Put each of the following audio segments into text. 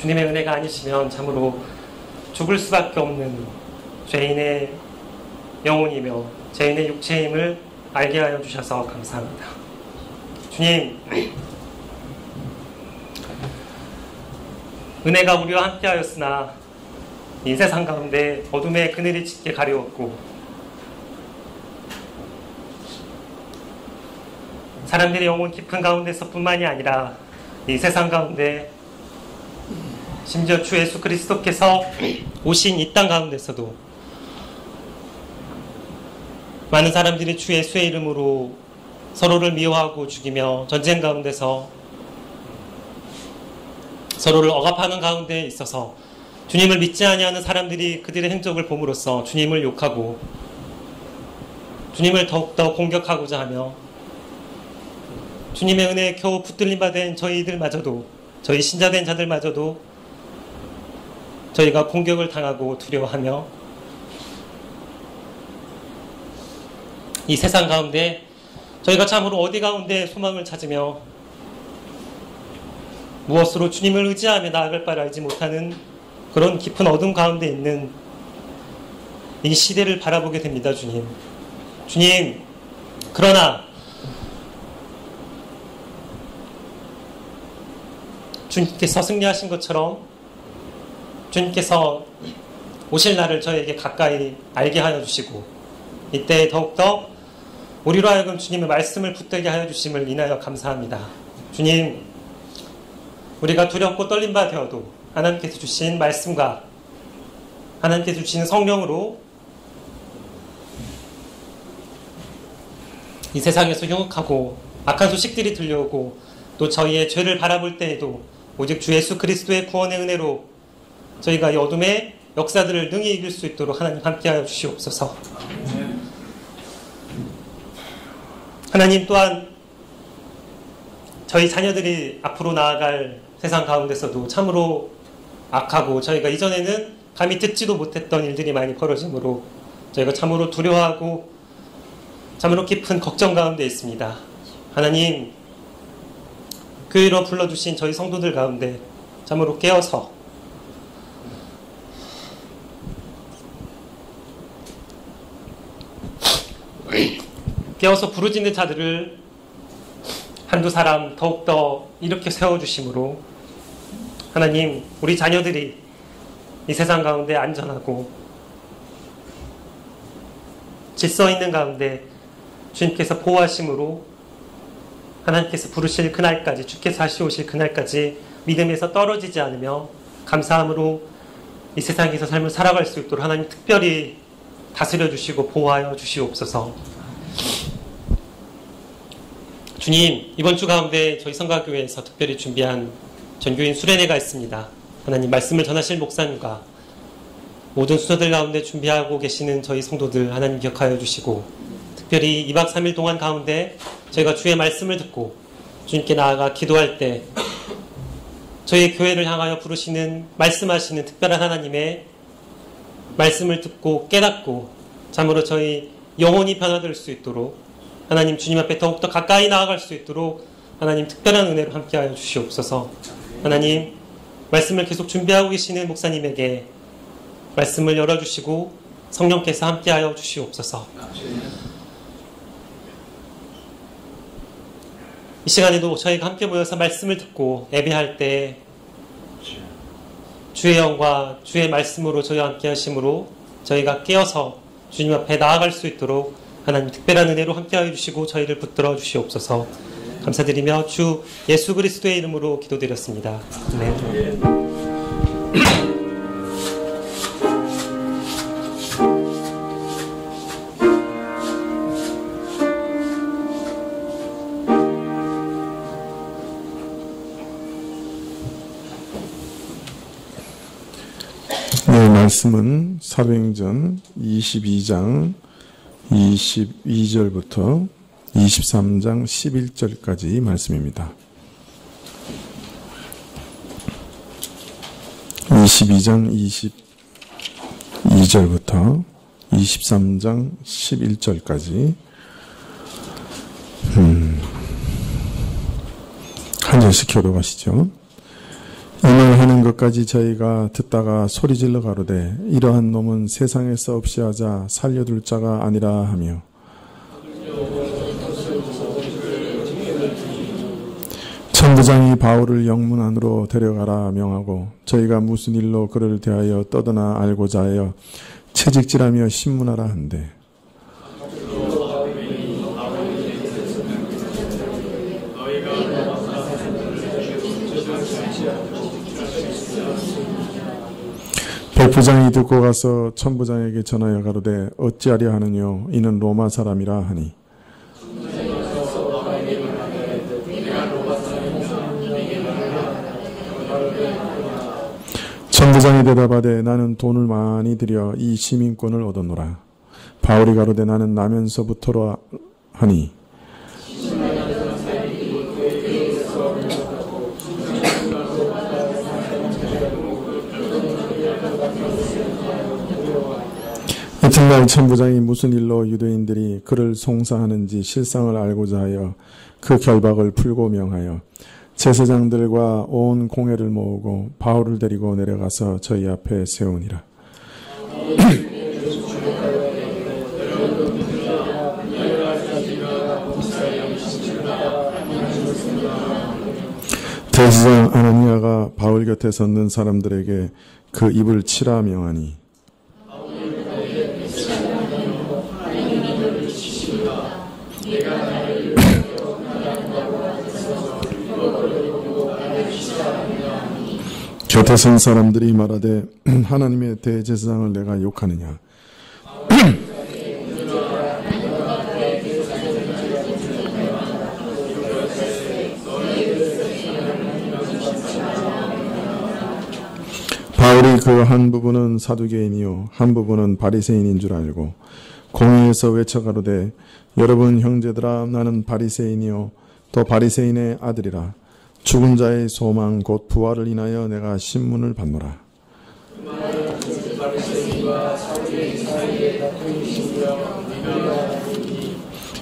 주님의 은혜가 아니시면 참으로 죽을 수밖에 없는 죄인의 영혼이며 죄인의 육체임을 알게 하여 주셔서 감사합니다. 주님, 은혜가 우리와 함께 하였으나 이 세상 가운데 어둠의 그늘이 짙게 가려웠고 사람들의 영혼 깊은 가운데서 뿐만이 아니라 이 세상 가운데 심지어 주 예수 그리스도께서 오신 이 땅 가운데서도 많은 사람들이 주 예수의 이름으로 서로를 미워하고 죽이며 전쟁 가운데서 서로를 억압하는 가운데 있어서 주님을 믿지 아니하는 사람들이 그들의 행적을 봄으로써 주님을 욕하고 주님을 더욱더 공격하고자 하며 주님의 은혜에 겨우 붙들림 받은 저희들마저도, 저희 신자된 자들마저도 저희가 공격을 당하고 두려워하며 이 세상 가운데 저희가 참으로 어디 가운데 소망을 찾으며 무엇으로 주님을 의지하며 나아갈 바를 알지 못하는 그런 깊은 어둠 가운데 있는 이 시대를 바라보게 됩니다. 주님, 그러나 주님께서 승리하신 것처럼 주님께서 오실 날을 저에게 가까이 알게 하여 주시고 이때 더욱더 우리로 하여금 주님의 말씀을 붙들게 하여 주심을 인하여 감사합니다. 주님, 우리가 두렵고 떨림 바 되어도 하나님께서 주신 말씀과 하나님께서 주신 성령으로 이 세상에서 흉악하고 악한 소식들이 들려오고 또 저희의 죄를 바라볼 때에도 오직 주 예수 그리스도의 구원의 은혜로 저희가 이 어둠의 역사들을 능히 이길 수 있도록 하나님 함께하여 주시옵소서. 하나님 또한 저희 자녀들이 앞으로 나아갈 세상 가운데서도 참으로 악하고 저희가 이전에는 감히 듣지도 못했던 일들이 많이 벌어지므로 저희가 참으로 두려워하고 참으로 깊은 걱정 가운데 있습니다. 하나님, 교회로 불러주신 저희 성도들 가운데 참으로 깨어서 부르짖는 자들을 한두 사람 더욱더 이렇게 세워주심으로 하나님, 우리 자녀들이 이 세상 가운데 안전하고 질서 있는 가운데 주님께서 보호하심으로 하나님께서 부르실 그날까지, 주께서 다시 오실 그날까지 믿음에서 떨어지지 않으며 감사함으로 이 세상에서 삶을 살아갈 수 있도록 하나님 특별히 다스려 주시고 보호하여 주시옵소서. 주님, 이번 주 가운데 저희 성가교회에서 특별히 준비한 전교인 수련회가 있습니다. 하나님, 말씀을 전하실 목사님과 모든 수녀들 가운데 준비하고 계시는 저희 성도들 하나님 기억하여 주시고 특별히 2박 3일 동안 가운데 저희가 주의 말씀을 듣고 주님께 나아가 기도할 때 저희 교회를 향하여 부르시는 말씀하시는 특별한 하나님의 말씀을 듣고 깨닫고 참으로 저희 영혼이 변화될 수 있도록 하나님, 주님 앞에 더욱더 가까이 나아갈 수 있도록 하나님 특별한 은혜로 함께하여 주시옵소서. 하나님, 말씀을 계속 준비하고 계시는 목사님에게 말씀을 열어주시고 성령께서 함께하여 주시옵소서. 이 시간에도 저희가 함께 모여서 말씀을 듣고 예배할 때 주의 영과 주의 말씀으로 저희와 함께 하심으로 저희가 깨어서 주님 앞에 나아갈 수 있도록 하나님 특별한 은혜로 함께하여 주시고 저희를 붙들어 주시옵소서. 감사드리며 주 예수 그리스도의 이름으로 기도드렸습니다. 아멘. 네, 말씀은 사도행전 22장 22절부터 23장 11절까지 말씀입니다. 22장 22절부터 23장 11절까지 한 절씩 교독하시죠. 이 말 하는 이런 것까지 저희가 듣다가 소리질러 가로되 이러한 놈은 세상에서 없이 하자 살려둘 자가 아니라 하며 천부장이 바울을 영문 안으로 데려가라 명하고 저희가 무슨 일로 그를 대하여 떠드나 알고자 하여 채직질하며 신문하라 한대 백부장이 듣고 가서 천부장에게 전하여 가로되 어찌하려 하느뇨 이는 로마 사람이라 하니 천부장이 대답하되 나는 돈을 많이 들여 이 시민권을 얻었노라. 바울이 가로되 나는 나면서부터라 하니 이튿날 천부장이 무슨 일로 유대인들이 그를 송사하는지 실상을 알고자 하여 그 결박을 풀고 명하여 제사장들과 온 공회를 모으고 바울을 데리고 내려가서 저희 앞에 세우니라. 대제사장 아나니아가 바울 곁에 섰는 사람들에게 그 입을 치라 명하니 곁에 선 사람들이 말하되 하나님의 대제사장을 내가 욕하느냐 바울이 그 한 부분은 사두개인이요 한 부분은 바리새인인 줄 알고 공회에서 외쳐가로되 여러분 형제들아 나는 바리새인이요 또 바리새인의 아들이라 죽은 자의 소망 곧 부활을 인하여 내가 신문을 받노라.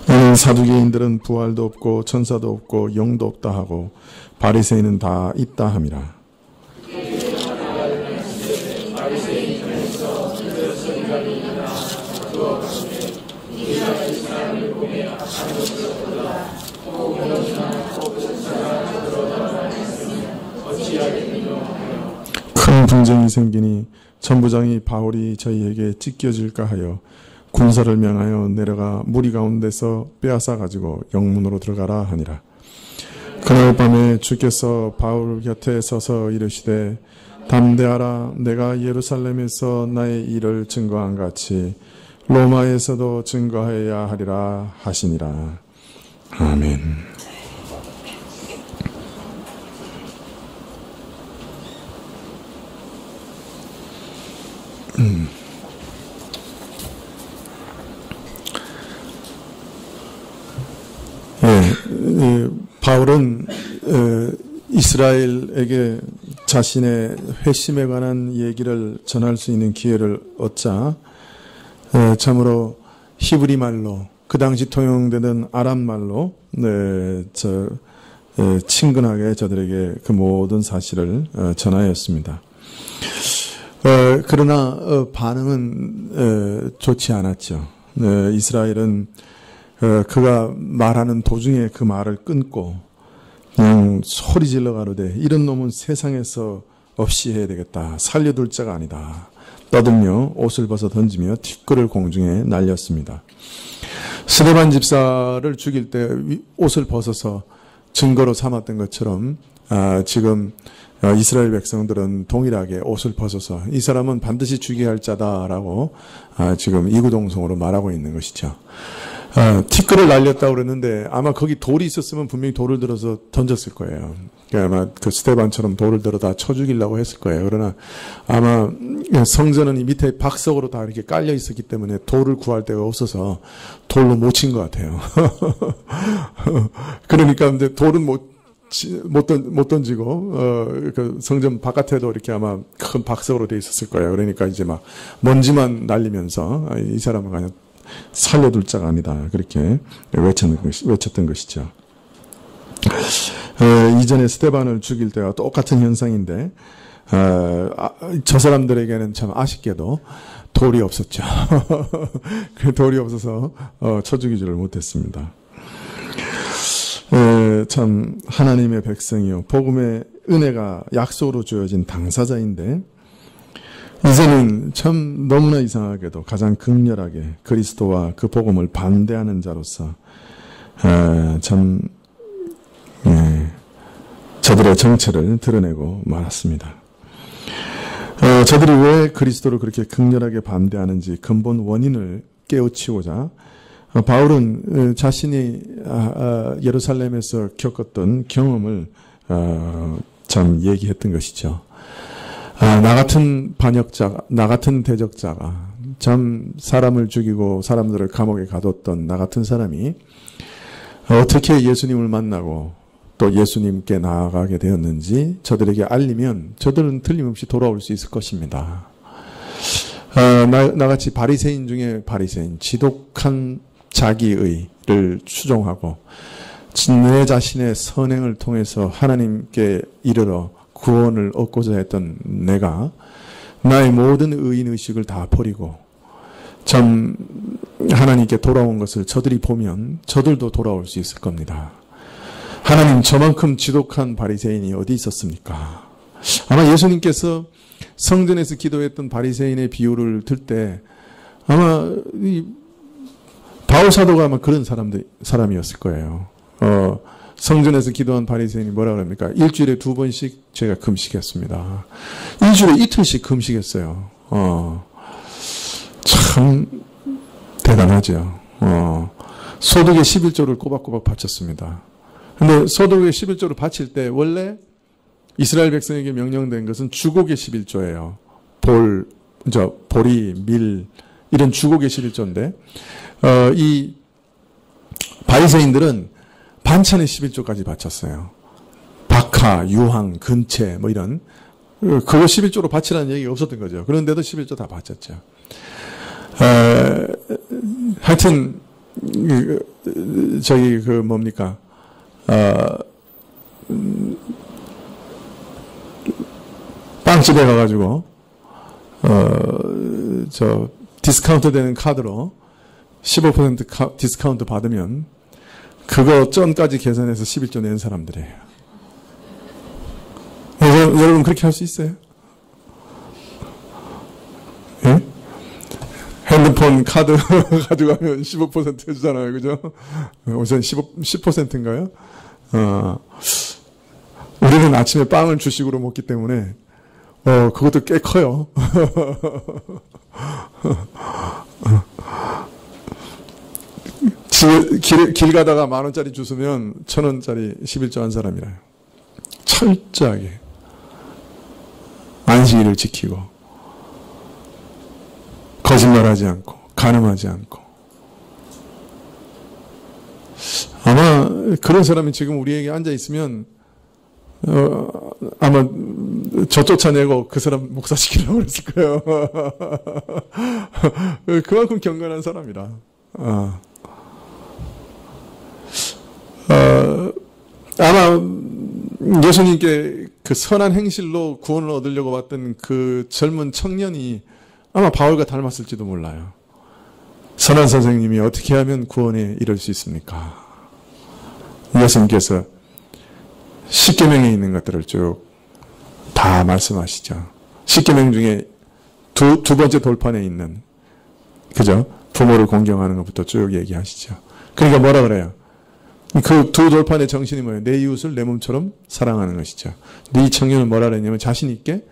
이는 사두개인들은 부활도 없고 천사도 없고 영도 없다 하고 바리새인은 다 있다 함이라. 큰 분쟁이 생기니 천부장이 바울이 저희에게 찢겨질까 하여 군사를 명하여 내려가 무리 가운데서 빼앗아 가지고 영문으로 들어가라 하니라. 그날 밤에 주께서 바울 곁에 서서 이르시되 담대하라 내가 예루살렘에서 나의 일을 증거한 같이 로마에서도 증거해야 하리라 하시니라. 아멘. 바울은 이스라엘에게 자신의 회심에 관한 얘기를 전할 수 있는 기회를 얻자 참으로 히브리 말로 그 당시 통용되는 아람 말로 친근하게 저들에게 그 모든 사실을 전하였습니다. 그러나 반응은 좋지 않았죠. 이스라엘은 그가 말하는 도중에 그 말을 끊고 그냥 소리질러 가로되 이런 놈은 세상에서 없이 해야 되겠다. 살려둘 자가 아니다. 떠들며 옷을 벗어 던지며 티끌을 공중에 날렸습니다. 스데반 집사를 죽일 때 옷을 벗어서 증거로 삼았던 것처럼 지금 이스라엘 백성들은 동일하게 옷을 벗어서 이 사람은 반드시 죽여야 할 자다라고 지금 이구동성으로 말하고 있는 것이죠. 티끌을 날렸다고 그랬는데 아마 거기 돌이 있었으면 분명히 돌을 들어서 던졌을 거예요. 아마 그 스데반처럼 돌을 들어 다 쳐 죽이려고 했을 거예요. 그러나 아마 성전은 이 밑에 박석으로 다 이렇게 깔려 있었기 때문에 돌을 구할 데가 없어서 돌로 못 친 것 같아요. 그러니까 근데 돌은 못 던지고 그 성전 바깥에도 이렇게 아마 큰 박석으로 돼 있었을 거예요. 그러니까 이제 막 먼지만 날리면서 이 사람은 그냥 살려둘 자가 아니다. 그렇게 외쳤던 것이죠. 이전에 스데반을 죽일 때와 똑같은 현상인데 저 사람들에게는 참 아쉽게도 돌이 없었죠. 그 돌이 없어서 쳐 죽이지를 못했습니다. 참 하나님의 백성이요, 복음의 은혜가 약속으로 주어진 당사자인데 이제는 참 너무나 이상하게도 가장 극렬하게 그리스도와 그 복음을 반대하는 자로서 참 저들의 정체를 드러내고 말았습니다. 저들이 왜 그리스도를 그렇게 극렬하게 반대하는지 근본 원인을 깨우치고자 바울은 자신이 예루살렘에서 겪었던 경험을 참 얘기했던 것이죠. 나 같은 반역자가, 나 같은 대적자가, 참 사람을 죽이고 사람들을 감옥에 가뒀던 나 같은 사람이 어떻게 예수님을 만나고 또 예수님께 나아가게 되었는지 저들에게 알리면 저들은 틀림없이 돌아올 수 있을 것입니다. 나같이 바리새인 중에 바리새인, 지독한 자기의를 추종하고 내 자신의 선행을 통해서 하나님께 이르러 구원을 얻고자 했던 내가 나의 모든 의인의식을 다 버리고 참 하나님께 돌아온 것을 저들이 보면 저들도 돌아올 수 있을 겁니다. 하나님, 저만큼 지독한 바리새인이 어디 있었습니까? 아마 예수님께서 성전에서 기도했던 바리새인의 비유를 들 때 아마 바울 사도가 아마 그런 사람이었을 거예요. 성전에서 기도한 바리새인이 뭐라 그럽니까? 일주일에 2번씩 제가 금식했습니다. 일주일에 이틀씩 금식했어요. 참 대단하죠. 소득의 11조를 꼬박꼬박 바쳤습니다. 근데 소득의 11조를 바칠 때 원래 이스라엘 백성에게 명령된 것은 주곡의 11조예요. 보리, 밀 이런 주곡의 11조인데 이 바리새인들은 반찬의 11조까지 바쳤어요. 박하, 유황, 근체 뭐 이런 그거 11조로 바치라는 얘기가 없었던 거죠. 그런데도 11조 다 바쳤죠. 하여튼 저기 그 뭡니까? 빵집에 가가지고 저 디스카운트 되는 카드로 15% 디스카운트 받으면 그거 전까지 계산해서 11조 낸 사람들이에요. 여러분 그렇게 할 수 있어요? 예? 핸드폰 카드 가져가면 15% 해주잖아요. 그죠? 우선 10%인가요? 우리는 아침에 빵을 주식으로 먹기 때문에 그것도 꽤 커요. 길 가다가 10,000원짜리 주스면 1,000원짜리 11조 한 사람이라요. 철저하게 안식일을 지키고 거짓말하지 않고 간음하지 않고. 아마 그런 사람이 지금 우리에게 앉아 있으면 아마 저 쫓아내고 그 사람 목사시키려고 그랬을 거예요. 그만큼 경건한 사람이라. 아마 예수님께 그 선한 행실로 구원을 얻으려고 왔던 그 젊은 청년이 아마 바울과 닮았을지도 몰라요. 선한 선생님이 어떻게 하면 구원에 이를 수 있습니까? 예수님께서 십계명에 있는 것들을 쭉 다 말씀하시죠. 십계명 중에 두 번째 돌판에 있는, 그죠? 부모를 공경하는 것부터 쭉 얘기하시죠. 그러니까 뭐라 그래요? 그 두 돌판의 정신이 뭐예요? 내 이웃을 내 몸처럼 사랑하는 것이죠. 이 청년은 뭐라 그랬냐면 자신 있게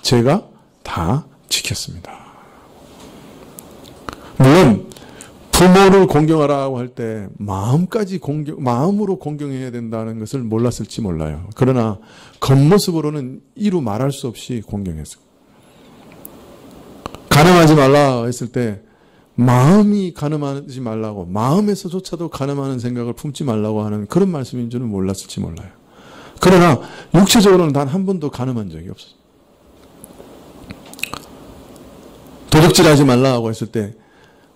제가 다 지켰습니다. 물론 부모를 공경하라고 할 때 마음으로 공경해야 된다는 것을 몰랐을지 몰라요. 그러나 겉모습으로는 이루 말할 수 없이 공경했어요. 간음하지 말라 했을 때 마음이 간음하지 말라고, 마음에서조차도 간음하는 생각을 품지 말라고 하는 그런 말씀인 줄은 몰랐을지 몰라요. 그러나 육체적으로는 단 한 번도 간음한 적이 없어요. 도둑질하지 말라고 했을 때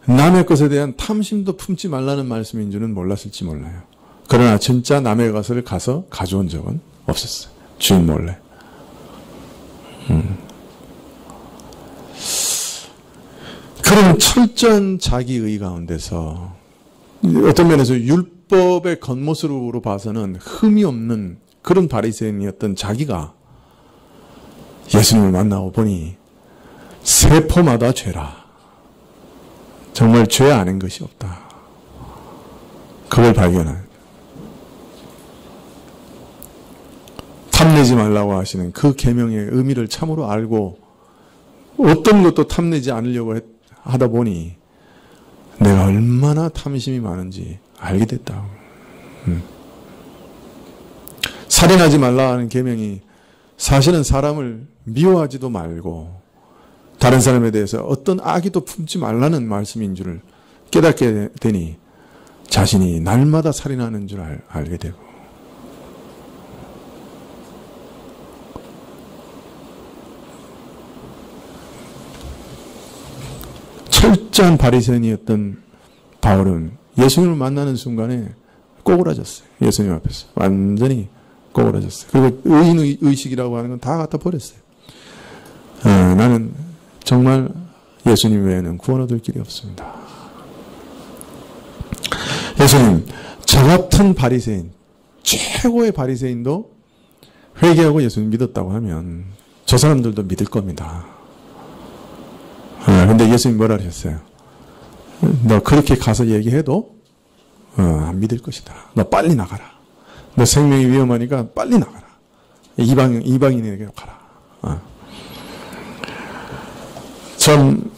남의 것에 대한 탐심도 품지 말라는 말씀인 줄은 몰랐을지 몰라요. 그러나 진짜 남의 것을 가서 가져온 적은 없었어요. 주인 몰래. 그런 철저한 자기의 가운데서 어떤 면에서 율법의 겉모습으로 봐서는 흠이 없는 그런 바리새인이었던 자기가 예수님을 만나고 보니 세포마다 죄라. 정말 죄 아는 것이 없다. 그걸 발견한. 탐내지 말라고 하시는 그 계명의 의미를 참으로 알고 어떤 것도 탐내지 않으려고 하다 보니 내가 얼마나 탐심이 많은지 알게 됐다. 살인하지 말라 하는 계명이 사실은 사람을 미워하지도 말고 다른 사람에 대해서 어떤 악의도 품지 말라는 말씀인 줄을 깨닫게 되니 자신이 날마다 살인하는 줄 알게 되고 철저한 바리새인이었던 바울은 예수님을 만나는 순간에 꼬그라졌어요. 예수님 앞에서 완전히 꼬그라졌어요. 그리고 의인의식이라고 하는 건 다 갖다 버렸어요. 나는 정말 예수님 외에는 구원 얻을 길이 없습니다. 예수님, 저 같은 바리새인, 최고의 바리새인도 회개하고 예수님 믿었다고 하면 저 사람들도 믿을 겁니다. 근데 예수님 뭐라 하셨어요? 너 그렇게 가서 얘기해도 안 믿을 것이다. 너 빨리 나가라. 너 생명이 위험하니까 빨리 나가라. 이방인에게 가라. 전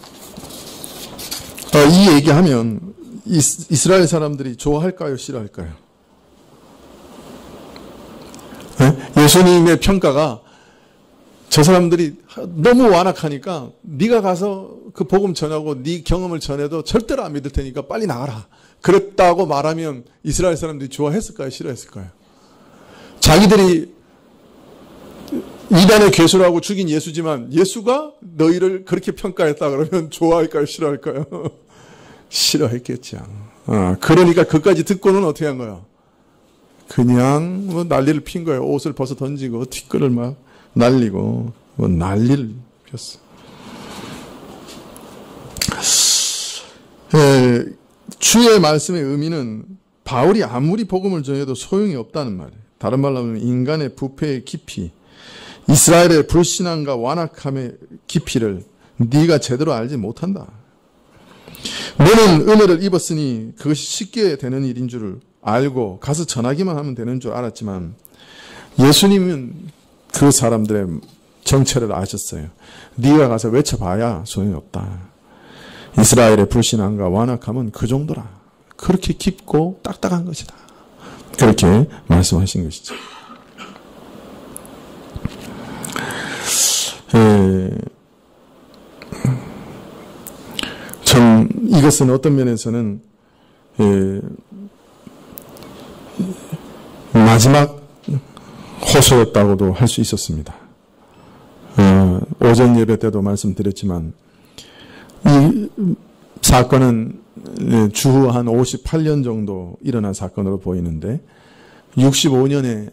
이 얘기하면 이스라엘 사람들이 좋아할까요? 싫어할까요? 예수님의 평가가 저 사람들이 너무 완악하니까 네가 가서 그 복음 전하고 네 경험을 전해도 절대로 안 믿을 테니까 빨리 나가라. 그랬다고 말하면 이스라엘 사람들이 좋아했을까요? 싫어했을까요? 자기들이 이단의 괴수라고 죽인 예수지만 예수가 너희를 그렇게 평가했다 그러면 좋아할까요? 싫어할까요? 싫어했겠죠. 그러니까 그까지 듣고는 어떻게 한 거야? 그냥 뭐 난리를 핀 거예요. 옷을 벗어 던지고 티끌을 막 날리고 뭐 난리를 폈어. 주의 말씀의 의미는 바울이 아무리 복음을 전해도 소용이 없다는 말이에요. 다른 말로 하면 인간의 부패의 깊이, 이스라엘의 불신앙과 완악함의 깊이를 네가 제대로 알지 못한다. 너는 은혜를 입었으니 그것이 쉽게 되는 일인 줄을 알고 가서 전하기만 하면 되는 줄 알았지만 예수님은 그 사람들의 정체를 아셨어요. 네가 가서 외쳐봐야 소용이 없다. 이스라엘의 불신앙과 완악함은 그 정도라. 그렇게 깊고 딱딱한 것이다. 그렇게 말씀하신 것이죠. 참 이것은 어떤 면에서는 마지막 호소였다고도 할 수 있었습니다. 오전 예배 때도 말씀드렸지만 이 사건은 주후 한 58년 정도 일어난 사건으로 보이는데 65년에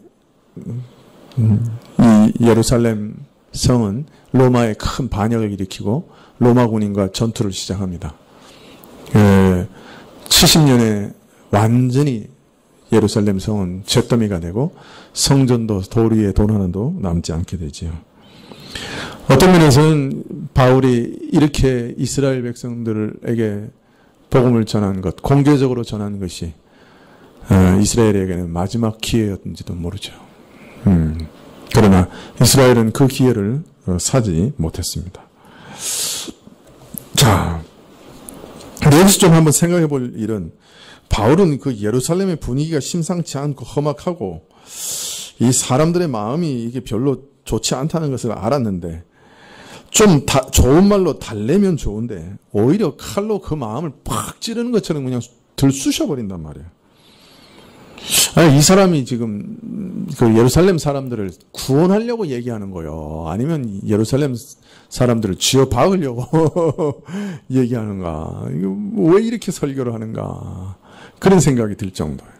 이 예루살렘 성은 로마의 큰 반역을 일으키고 로마 군인과 전투를 시작합니다. 70년에 완전히 예루살렘 성은 잿더미가 되고 성전도 돌 위에 돈 하나도 남지 않게 되지요. 어떤 면에서는 바울이 이렇게 이스라엘 백성들에게 복음을 전한 것, 공개적으로 전한 것이 이스라엘에게는 마지막 기회였는지도 모르죠. 그러나 이스라엘은 그 기회를 사지 못했습니다. 자, 여기서 좀 한번 생각해 볼 일은 바울은 그 예루살렘의 분위기가 심상치 않고 험악하고 이 사람들의 마음이 이게 별로 좋지 않다는 것을 알았는데 좀 좋은 말로 달래면 좋은데 오히려 칼로 그 마음을 팍 찌르는 것처럼 그냥 들쑤셔버린단 말이에요. 아니, 이 사람이 지금 그 예루살렘 사람들을 구원하려고 얘기하는 거요. 아니면 예루살렘 사람들을 쥐어 박으려고 얘기하는가. 이거 왜 이렇게 설교를 하는가. 그런 생각이 들 정도예요.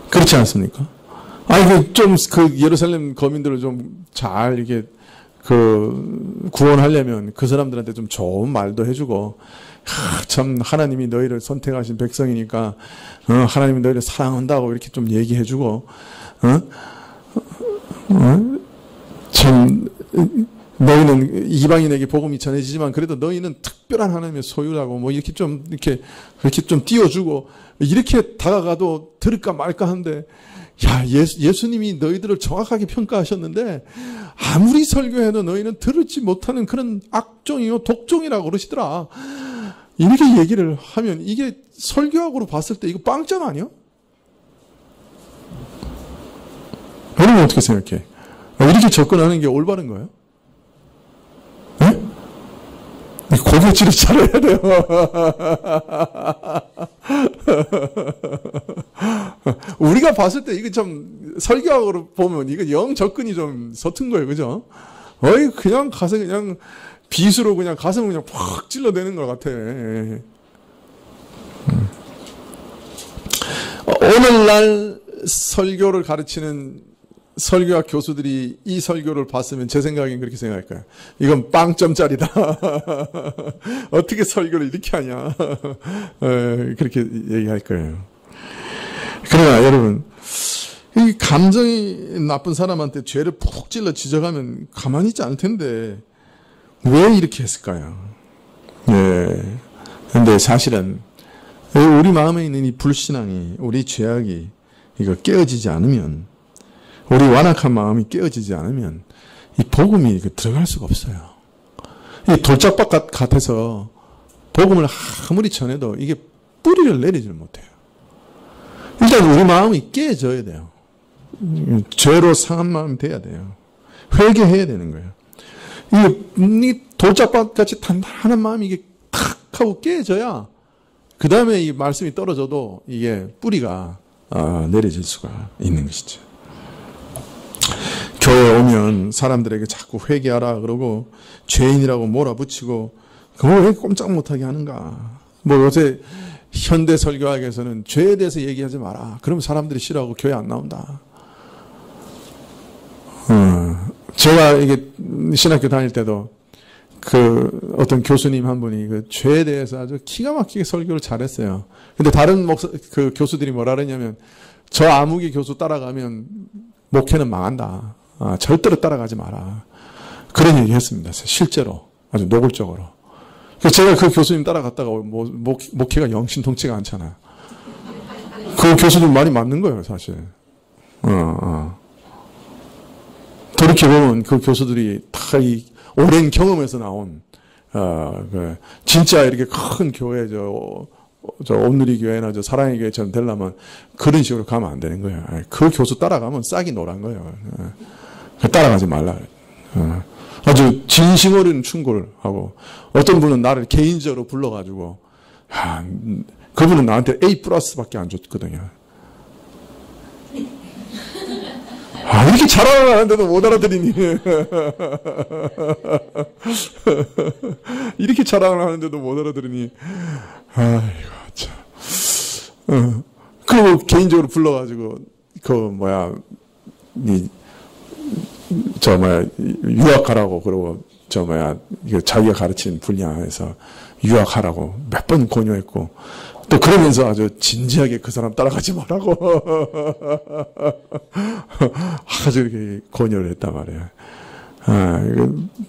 그렇지 않습니까? 아니, 좀 그 예루살렘 거민들을 좀 잘 이렇게 구원하려면 그 사람들한테 좀 좋은 말도 해주고, 참 하나님이 너희를 선택하신 백성이니까 하나님이 너희를 사랑한다고 이렇게 좀 얘기해주고, 참 너희는 이방인에게 복음이 전해지지만 그래도 너희는 특별한 하나님의 소유라고 뭐 이렇게 좀 띄워주고 이렇게 다가가도 들을까 말까 하는데, 야, 예수님이 너희들을 정확하게 평가하셨는데 아무리 설교해도 너희는 들을지 못하는 그런 악종이요 독종이라고 그러시더라. 이렇게 얘기를 하면 이게 설교학으로 봤을 때 이거 빵점 아니야? 여러분 어떻게 생각해? 이렇게 접근하는 게 올바른 거예요? 네? 고개질을 잘해야 돼요. 우리가 봤을 때 이거 좀 설교학으로 보면 이거 영 접근이 좀 서툰 거예요. 그죠? 그냥 가서 그냥 빗으로 그냥 가슴을 그냥 팍 찔러대는 것 같아. 오늘날 설교를 가르치는 설교학 교수들이 이 설교를 봤으면 제 생각엔 그렇게 생각할 거예요. 이건 빵점짜리다. 어떻게 설교를 이렇게 하냐. 그렇게 얘기할 거예요. 그러나 여러분, 이 감정이 나쁜 사람한테 죄를 푹 찔러 지적하면 가만히 있지 않을 텐데 왜 이렇게 했을까요? 예. 근데 사실은 우리 마음에 있는 이 불신앙이, 우리 죄악이 이거 깨어지지 않으면, 우리 완악한 마음이 깨어지지 않으면 이 복음이 들어갈 수가 없어요. 이 돌짝밭 같아서 복음을 아무리 전해도 이게 뿌리를 내리질 못해요. 일단 우리 마음이 깨져야 돼요. 죄로 상한 마음이 돼야 돼요. 회개해야 되는 거예요. 이 돌짝밭 같이 단단한 마음이 이게 탁 하고 깨져야 그 다음에 이 말씀이 떨어져도 이게 뿌리가 내려질 수가 있는 것이죠. 교회에 오면 사람들에게 자꾸 회개하라 그러고 죄인이라고 몰아붙이고 그걸 왜 꼼짝 못하게 하는가. 뭐 요새 현대 설교학에서는 죄에 대해서 얘기하지 마라. 그러면 사람들이 싫어하고 교회 안 나온다. 제가 이게 신학교 다닐 때도 어떤 교수님 한 분이 죄에 대해서 아주 기가 막히게 설교를 잘했어요. 근데 다른 교수들이 뭐라 그랬냐면, 저 아무개 교수 따라가면 목회는 망한다. 절대로 따라가지 마라. 그런 얘기 했습니다. 실제로. 아주 노골적으로. 그래서 제가 그 교수님 따라갔다가 목회가 영신통치가 않잖아요. 그 교수님 말이 맞는 거예요, 사실. 돌이켜보면 그 교수들이 다 이 오랜 경험에서 나온, 진짜 이렇게 큰 교회, 온누리 교회나 사랑의 교회처럼 되려면 그런 식으로 가면 안 되는 거예요. 그 교수 따라가면 싹이 노란 거예요. 따라가지 말라. 아주 진심 어린 충고를 하고, 어떤 분은 나를 개인적으로 불러가지고, 그분은 나한테 A 플러스밖에 안 줬거든요. 이렇게 자랑하는데도 못 알아들으니. 이렇게 자랑을 하는데도 못 알아들으니. 아이고, 참. 그리고 개인적으로 불러가지고, 유학하라고, 그러고, 자기가 가르친 분야에서 유학하라고 몇 번 권유했고, 또 그러면서 아주 진지하게 그 사람 따라가지 말라고 아주 이렇게 권유를 했단 말이에요.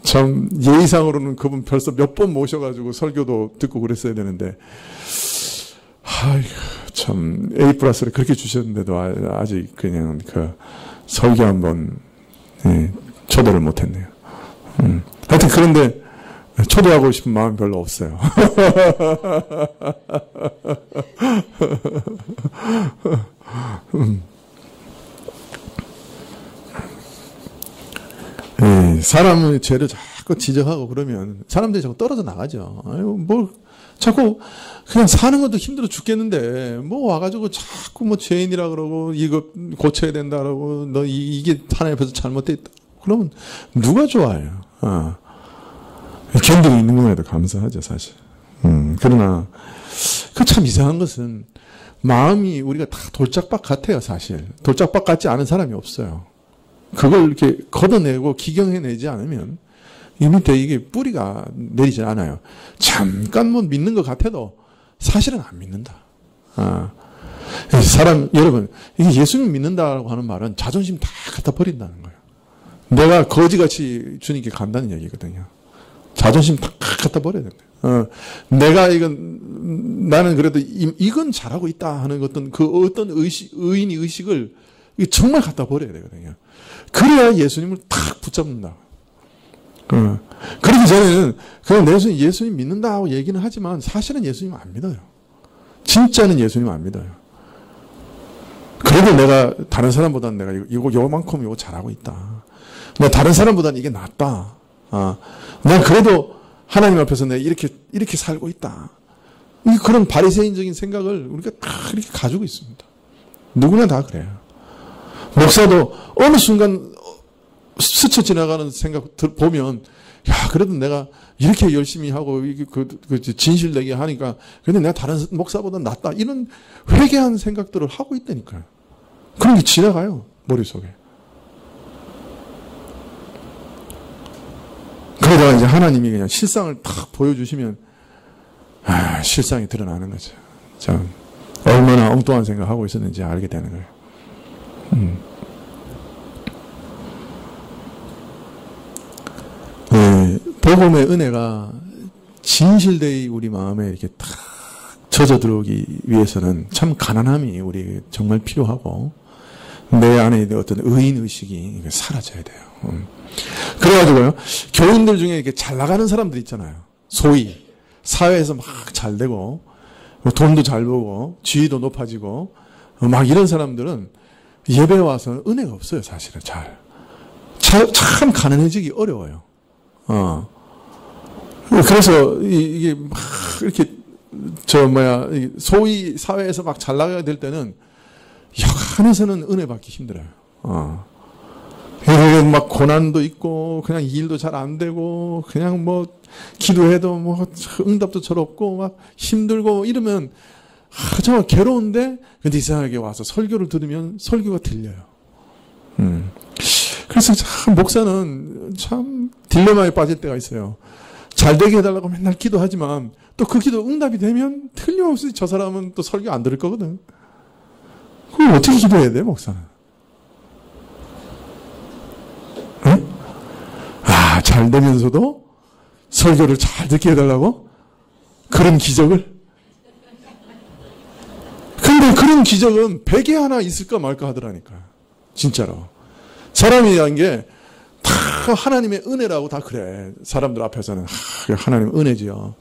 참 예의상으로는 그분 벌써 몇 번 모셔가지고 설교도 듣고 그랬어야 되는데, 참 A 플러스를 그렇게 주셨는데도 아직 그냥 설교 한번 초대를 못했네요. 하여튼 그런데 초대하고 싶은 마음이 별로 없어요. 사람의 죄를 자꾸 지적하고 그러면 사람들이 자꾸 떨어져 나가죠. 자꾸 그냥 사는 것도 힘들어 죽겠는데 와가지고 자꾸 죄인이라 그러고 이거 고쳐야 된다 그러고 너 이게 하나님 앞에서 잘못돼 있다. 그러면 누가 좋아해요? 견디고 있는 것만 해도 감사하죠, 사실. 그러나, 참 이상한 것은, 마음이 우리가 다 돌짝밭 같아요, 사실. 돌짝밭 같지 않은 사람이 없어요. 그걸 이렇게 걷어내고 기경해내지 않으면 이 밑에 이게 뿌리가 내리지 않아요. 잠깐 뭐 믿는 것 같아도 사실은 안 믿는다. 여러분, 이게 예수님 믿는다고 하는 말은 자존심 다 갖다 버린다는 거예요. 내가 거지같이 주님께 간다는 얘기거든요. 자존심 다 갖다 버려야 된다. 나는 그래도 이건 잘하고 있다 하는 어떤 의인의 의식을 정말 갖다 버려야 되거든요. 그래야 예수님을 탁 붙잡는다. 그러기 전에는 그냥 예수님 믿는다고 얘기는 하지만 사실은 예수님 안 믿어요. 진짜는 예수님 안 믿어요. 그래도 내가 다른 사람보다는 내가 요만큼 이거 잘하고 있다. 내가 다른 사람보다는 이게 낫다. 난 그래도 하나님 앞에서 내가 이렇게 살고 있다. 그런 바리새인적인 생각을 우리가 다 이렇게 가지고 있습니다. 누구나 다 그래요. 목사도 어느 순간 스쳐 지나가는 생각 보면, 야, 그래도 내가 이렇게 열심히 하고, 진실되게 하니까, 근데 내가 다른 목사보다 낫다. 이런 회개한 생각들을 하고 있다니까요. 그런 게 지나가요, 머릿속에. 그러다가 이제 하나님이 그냥 실상을 탁 보여주시면, 실상이 드러나는 거죠. 참, 얼마나 엉뚱한 생각을 하고 있었는지 알게 되는 거예요. 복음의 은혜가 진실되이 우리 마음에 이렇게 탁 젖어 들어오기 위해서는 참 가난함이 우리 정말 필요하고 내 안에 어떤 의인의식이 사라져야 돼요. 그래가지고요, 교인들 중에 이렇게 잘 나가는 사람들 있잖아요. 소위 사회에서 막 잘 되고 돈도 잘 벌고 지위도 높아지고 막 이런 사람들은 예배 와서는 은혜가 없어요. 사실은 참 가난해지기 어려워요. 그래서 이게 막 이렇게 소위 사회에서 막 잘 나가야 될 때는 여간에서는 은혜 받기 힘들어요. 막 고난도 있고 그냥 일도 잘 안 되고 그냥 뭐 기도해도 뭐 응답도 잘 없고 막 힘들고 이러면 정말 괴로운데, 근데 이상하게 와서 설교를 들으면 설교가 들려요. 그래서 참 목사는 참 딜레마에 빠질 때가 있어요. 잘 되게 해달라고 맨날 기도하지만 또 그 기도 응답이 되면 틀림없이 저 사람은 또 설교 안 들을 거거든. 그럼 어떻게 기도해야 돼, 목사는? 응? 잘 되면서도 설교를 잘 듣게 해달라고? 그런 기적을? 근데 그런 기적은 100에 하나 있을까 말까 하더라니까. 진짜로. 사람이라는 게 다 하나님의 은혜라고 다 그래. 사람들 앞에서는 하나님의 은혜지요.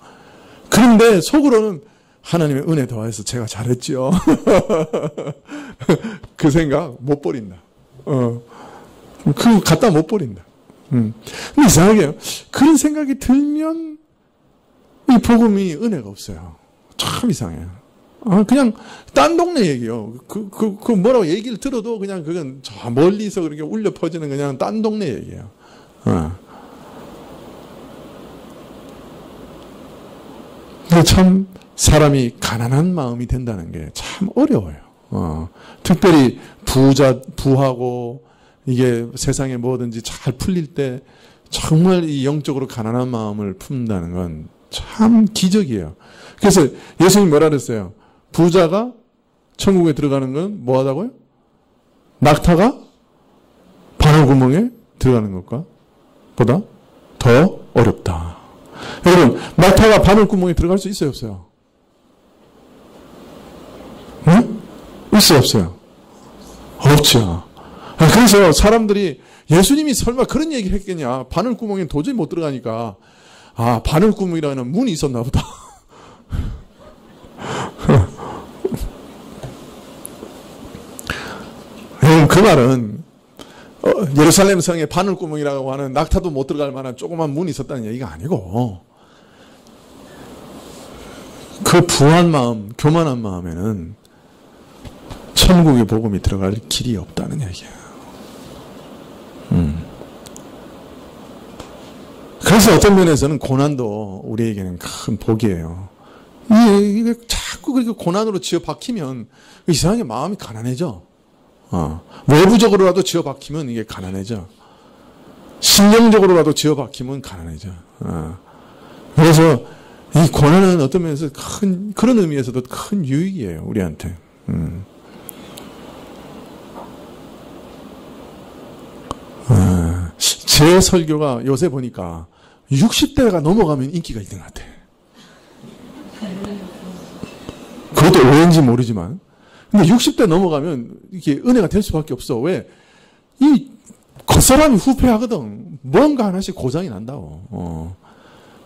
그런데 속으로는 하나님의 은혜 더해서 제가 잘했지요. 그 생각 못 버린다. 그거 갖다 못 버린다. 근데 이상하게요. 그런 생각이 들면 이 복음이 은혜가 없어요. 참 이상해요. 그냥 딴 동네 얘기요. 그 뭐라고 얘기를 들어도 그냥 그건 저 멀리서 그렇게 울려 퍼지는 그냥 딴 동네 얘기예요. 근데 참 사람이 가난한 마음이 된다는 게 참 어려워요. 특별히 부하고 이게 세상에 뭐든지 잘 풀릴 때 정말 이 영적으로 가난한 마음을 품는다는 건 참 기적이에요. 그래서 예수님이 뭐라 그랬어요? 부자가 천국에 들어가는 건 뭐 하다고요? 낙타가 바늘구멍에 들어가는 것과 보다 더 어렵다. 여러분, 낙타가 바늘구멍에 들어갈 수 있어요, 없어요? 응? 있어요, 없어요? 없죠. 그래서 사람들이 예수님이 설마 그런 얘기를 했겠냐? 바늘구멍에 도저히 못 들어가니까 바늘구멍이라는 문이 있었나 보다. 그 말은 예루살렘 성에 바늘구멍이라고 하는 낙타도 못 들어갈 만한 조그만 문이 있었다는 얘기가 아니고, 그 부한 마음, 교만한 마음에는 천국의 복음이 들어갈 길이 없다는 얘기예요. 그래서 어떤 면에서는 고난도 우리에게는 큰 복이에요. 이게 자꾸 그렇게 고난으로 지어 박히면 이상하게 마음이 가난해져. 외부적으로라도 지어 박히면 이게 가난해져. 심령적으로라도 지어 박히면 가난해져. 그래서 이 고난은 어떤 면에서 그런 의미에서도 큰 유익이에요, 우리한테. 제 설교가 요새 보니까 60대가 넘어가면 인기가 있는 것 같아. 그것도 왜인지 모르지만. 근데 60대 넘어가면 이게 은혜가 될 수밖에 없어. 왜? 이 겉사람이 후패하거든. 뭔가 하나씩 고장이 난다고.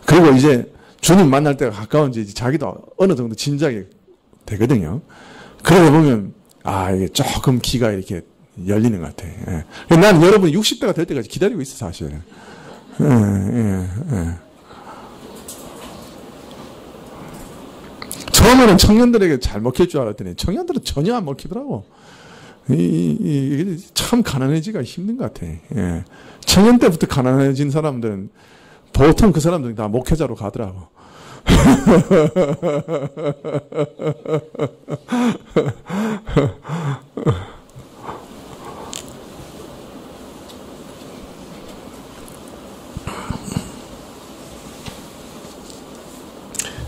그리고 이제 주님 만날 때가 가까운지 자기도 어느 정도 짐작이 되거든요. 그러다 보면, 이게 조금 기가 이렇게 열리는 것 같아. 예. 나는 여러분이 60대가 될 때까지 기다리고 있어, 사실. 처음에는 청년들에게 잘 먹힐 줄 알았더니 청년들은 전혀 안 먹히더라고. 이게 참 가난해지기가 힘든 것 같아. 예. 청년 때부터 가난해진 사람들은 보통 그 사람들이 다 목회자로 가더라고.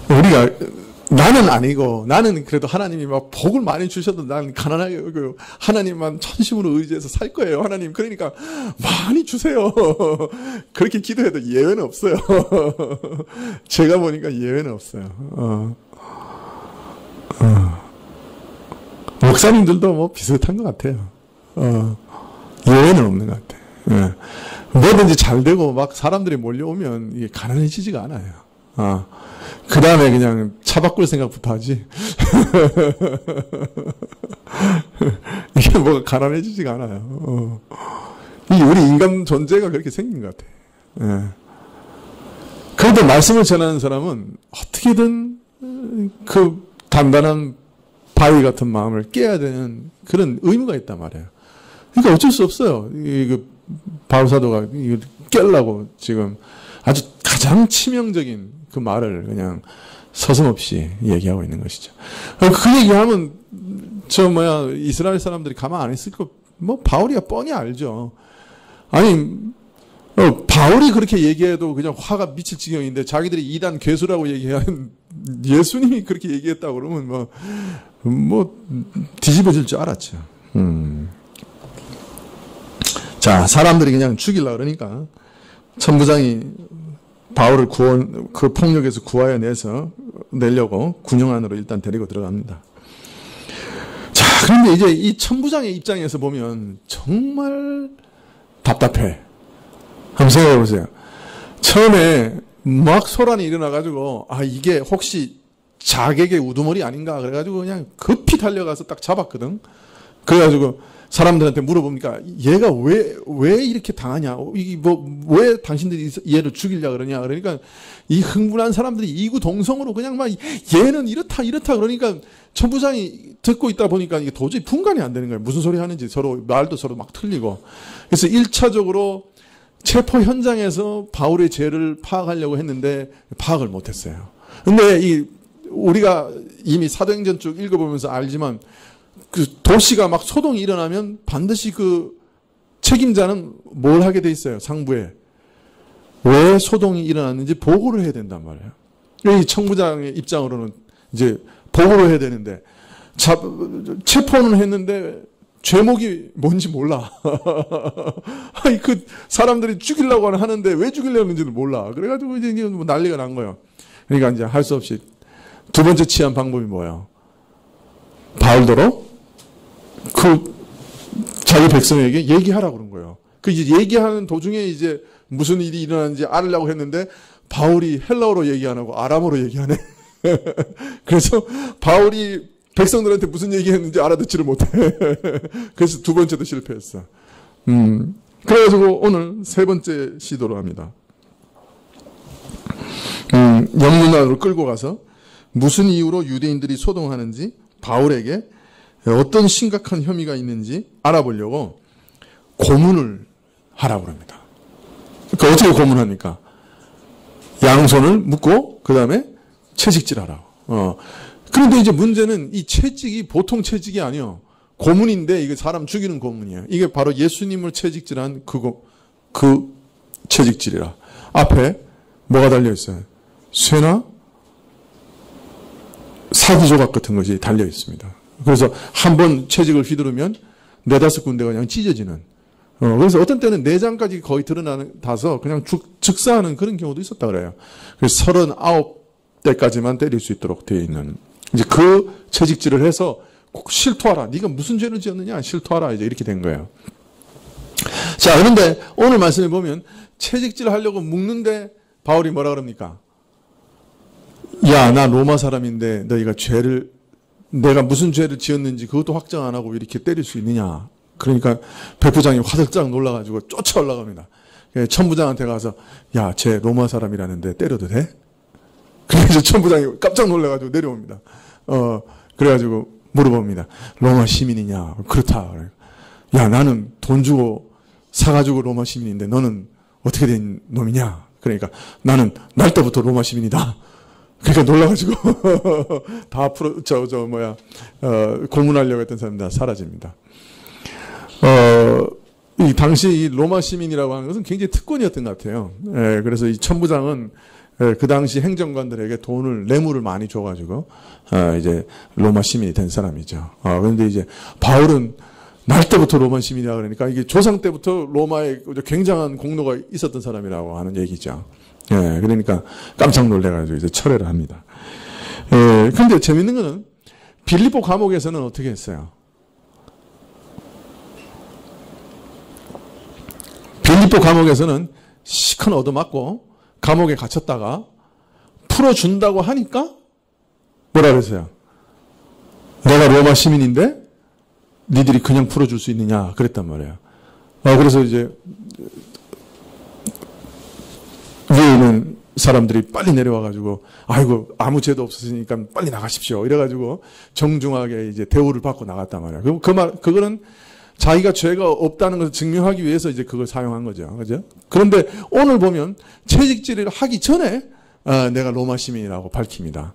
우리가 나는 아니고 나는 그래도 하나님이 막 복을 많이 주셔도 나는 가난하게 여기고 하나님만 전심으로 의지해서 살 거예요. 하나님 그러니까 많이 주세요. 그렇게 기도해도 예외는 없어요. 제가 보니까 예외는 없어요. 목사님들도 뭐 비슷한 것 같아요. 예외는 없는 것 같아요. 예. 뭐든지 잘 되고 막 사람들이 몰려오면 이게 가난해지지가 않아요. 그 다음에 그냥 차 바꿀 생각부터 하지. 이게 뭐가 가난해지지가 않아요. 우리 인간 존재가 그렇게 생긴 것 같아. 예. 그래도 말씀을 전하는 사람은 어떻게든 그 단단한 바위 같은 마음을 깨야 되는 그런 의무가 있단 말이에요. 그러니까 어쩔 수 없어요. 바울 사도가 깨려고 지금 아주 가장 치명적인 그 말을 그냥 서슴없이 얘기하고 있는 것이죠. 그 얘기하면 이스라엘 사람들이 가만 안 있을 거 바울이야 뻔히 알죠. 아니 바울이 그렇게 얘기해도 그냥 화가 미칠 지경인데 자기들이 이단 괴수라고 얘기한 예수님이 그렇게 얘기했다고 그러면 뒤집어질 줄 알았죠. 자, 사람들이 그냥 죽이려고 그러니까 천부장이 바울을 그 폭력에서 구하여 내려고 군용 안으로 일단 데리고 들어갑니다. 자, 그런데 이제 이 천부장의 입장에서 보면 정말 답답해. 한번 생각해 보세요. 처음에 막 소란이 일어나가지고 이게 혹시 자객의 우두머리 아닌가 그래가지고 그냥 급히 달려가서 딱 잡았거든. 그래가지고 사람들한테 물어보니까 얘가 왜 이렇게 당하냐? 왜 당신들이 얘를 죽이려고 그러냐? 그러니까 이 흥분한 사람들이 이구동성으로 그냥 막 얘는 이렇다 그러니까 천부장이 듣고 있다 보니까 이게 도저히 분간이 안 되는 거예요. 무슨 소리 하는지 말도 서로 막 틀리고. 그래서 1차적으로 체포 현장에서 바울의 죄를 파악하려고 했는데 파악을 못 했어요. 근데 우리가 이미 사도행전 쭉 읽어보면서 알지만 그 도시가 막 소동이 일어나면 반드시 그 책임자는 뭘 하게 돼 있어요. 상부에. 왜 소동이 일어났는지 보고를 해야 된단 말이에요. 이 청부장의 입장으로는 이제 보고를 해야 되는데 체포는 했는데 죄목이 뭔지 몰라. 아니 그 사람들이 죽이려고 하는데 왜 죽이려는지를 몰라. 그래가지고 이제 난리가 난 거예요. 그러니까 이제 할 수 없이 두 번째 취한 방법이 뭐예요? 바울더러 자기 백성에게 얘기하라고 그런 거예요. 이제 얘기하는 도중에 이제 무슨 일이 일어나는지 알으려고 했는데 바울이 헬라어로 얘기 안 하고 아람어로 얘기하네. 그래서 바울이 백성들한테 무슨 얘기했는지 알아듣지를 못해. 그래서 두 번째도 실패했어. 그래가지고 오늘 세 번째 시도를 합니다. 영문안으로 끌고 가서 무슨 이유로 유대인들이 소동하는지 바울에게 어떤 심각한 혐의가 있는지 알아보려고 고문을 하라고 합니다. 그러니까 어떻게 고문합니까? 양손을 묶고 그 다음에 채찍질하라고. 그런데 이제 문제는 이 채찍이 보통 채찍이 아니요. 고문인데 이게 사람 죽이는 고문이에요. 이게 바로 예수님을 채찍질한 그 채찍질이라. 앞에 뭐가 달려있어요? 쇠나 사기 조각 같은 것이 달려있습니다. 그래서 한번 채찍을 휘두르면 4-5 군데가 그냥 찢어지는. 그래서 어떤 때는 내장까지 거의 드러나서 그냥 즉사하는 그런 경우도 있었다 그래요. 그래서 39대까지만 때릴 수 있도록 되어 있는. 이제 그 채찍질을 해서 꼭 실토하라. 네가 무슨 죄를 지었느냐? 실토하라. 이제 이렇게 된 거예요. 자, 그런데 오늘 말씀을 보면 채찍질을 하려고 묶는데 바울이 뭐라 그럽니까? 야, 나 로마 사람인데 너희가 내가 무슨 죄를 지었는지 그것도 확정 안 하고 이렇게 때릴 수 있느냐? 그러니까 백부장이 화들짝 놀라가지고 쫓아 올라갑니다. 천부장한테 가서 야, 쟤 로마 사람이라는데 때려도 돼? 그래서 천부장이 깜짝 놀라가지고 내려옵니다. 그래가지고 물어봅니다. 로마 시민이냐? 그렇다. 야, 나는 돈 주고 사가지고 로마 시민인데 너는 어떻게 된 놈이냐? 그러니까 나는 날 때부터 로마 시민이다. 그러니까 놀라가지고 다 고문하려고 했던 사람들 다 사라집니다. 이 당시 이 로마 시민이라고 하는 것은 굉장히 특권이었던 것 같아요. 그래서 이 천부장은 그 당시 행정관들에게 뇌물을 많이 줘가지고 이제 로마 시민이 된 사람이죠. 그런데 이제 바울은 날 때부터 로마 시민이라 그러니까 이게 조상 때부터 로마에 굉장한 공로가 있었던 사람이라고 하는 얘기죠. 그러니까 깜짝 놀래가지고 이제 철회를 합니다. 근데 재밌는 거는 빌립보 감옥에서는 어떻게 했어요? 빌립보 감옥에서는 시큰 얻어맞고 감옥에 갇혔다가 풀어준다고 하니까 뭐라 그랬어요? 내가 로마 시민인데 니들이 그냥 풀어줄 수 있느냐 그랬단 말이에요. 그래서 이제 위에 있는 사람들이 빨리 내려와가지고 아이고 아무 죄도 없었으니까 빨리 나가십시오. 이래가지고 정중하게 이제 대우를 받고 나갔단 말이에요. 그거는 자기가 죄가 없다는 것을 증명하기 위해서 이제 그걸 사용한 거죠. 그죠? 그런데 오늘 보면 채찍질을 하기 전에 내가 로마 시민이라고 밝힙니다.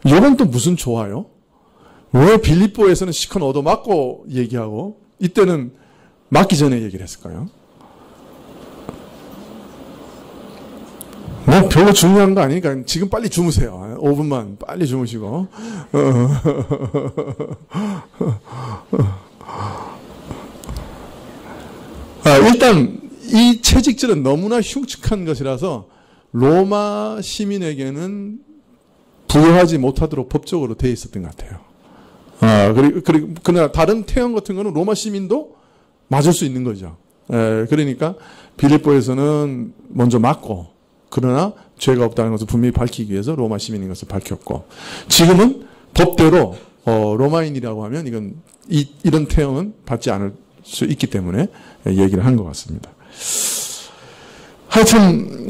이건 또 무슨 좋아요? 왜 빌립보에서는 시컨 얻어맞고 얘기하고 이때는 맞기 전에 얘기를 했을까요? 뭐 별로 중요한 거 아니니까 지금 빨리 주무세요. 5분만 빨리 주무시고. 일단 이 채찍질은 너무나 흉측한 것이라서 로마 시민에게는 부여하지 못하도록 법적으로 되어 있었던 것 같아요. 그러나 다른 태형 같은 거는 로마 시민도 맞을 수 있는 거죠. 그러니까 빌립보에서는 먼저 맞고 그러나 죄가 없다는 것을 분명히 밝히기 위해서 로마 시민인 것을 밝혔고 지금은 법대로 로마인이라고 하면 이건 이런 태형은 받지 않을 수 있기 때문에 얘기를 한 것 같습니다. 하여튼